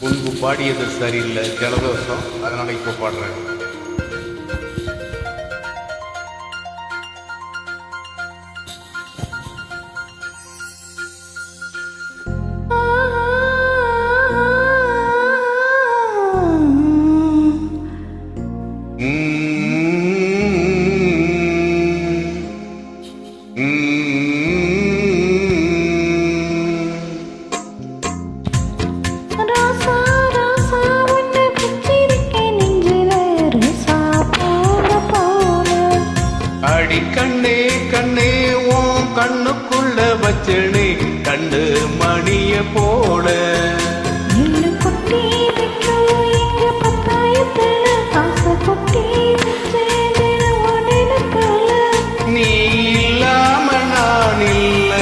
முன்பு பாடியது சரியில்லை, ஜலதோஷம், அதனால இப்போ பாடுறேன். அடி கண்ணே கண்ணே உன் கண்ணுக்குள்ள வச்சனே கண்டு மணிய போல. நீ இல்லாம நான் இல்ல.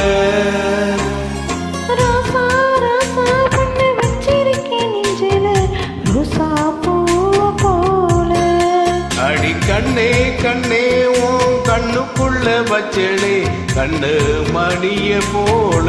அடி கண்ணே கண்ணே உன் கண்ணுக்குள்ள வச்சனே கண்டு மணிய போல.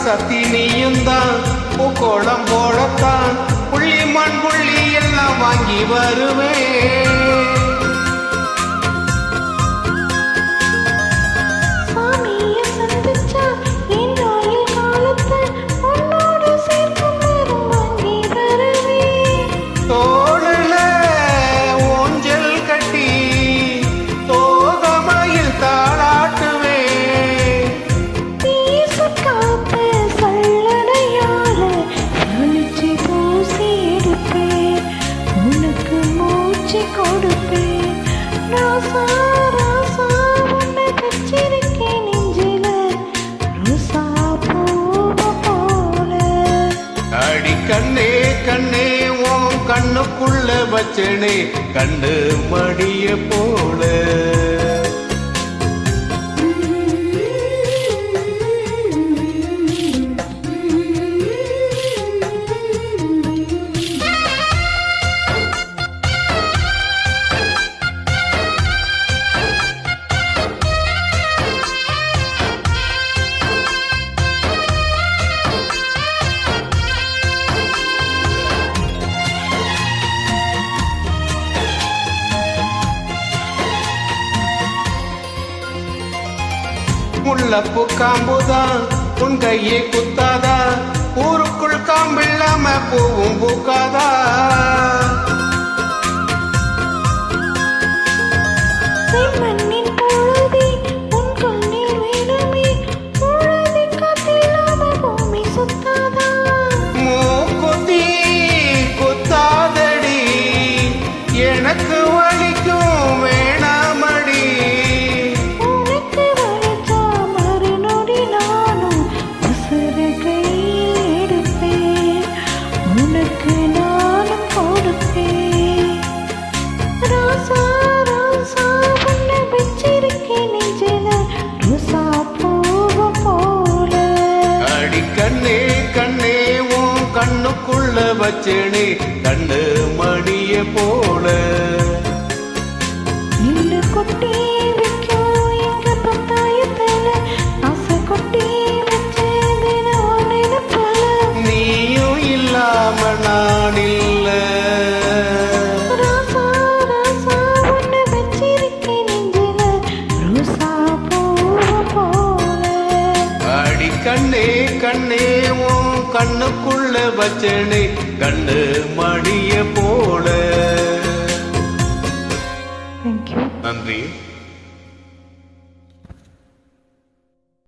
சத்தி நீயுந்தான் பூக்கோளம் போடத்தான் புள்ளி மண் புள்ளி எல்லாம் வாங்கி வருவேன். தோளுல ஊஞ்சல் கட்டி தோகமையில் தாளாட்டுவேன். அடி கண்ணே கண்ணே உன் கண்ணுக்குள்ள வச்சனே கண்டு மடிய போல. முள்ளப்பூ காம்புதான் உன் கையை குத்தாதா, ஊருக்குள் காம்பில்லாம பூவும் பூக்காதா. மூக்குத்தி குத்தாதடி எனக்கு வலிக்கும் வேணாமடி. கண்ணே கண்ணே உன் கண்ணுக்குள்ள வச்சனே கண்டு மடிய போல. நீயும் இல்லாம நான் இல்ல. அடி கண்ணே கண்ணே உன் கண்ணுக்குள்ள வச்சனே கண்டு மடிய போல.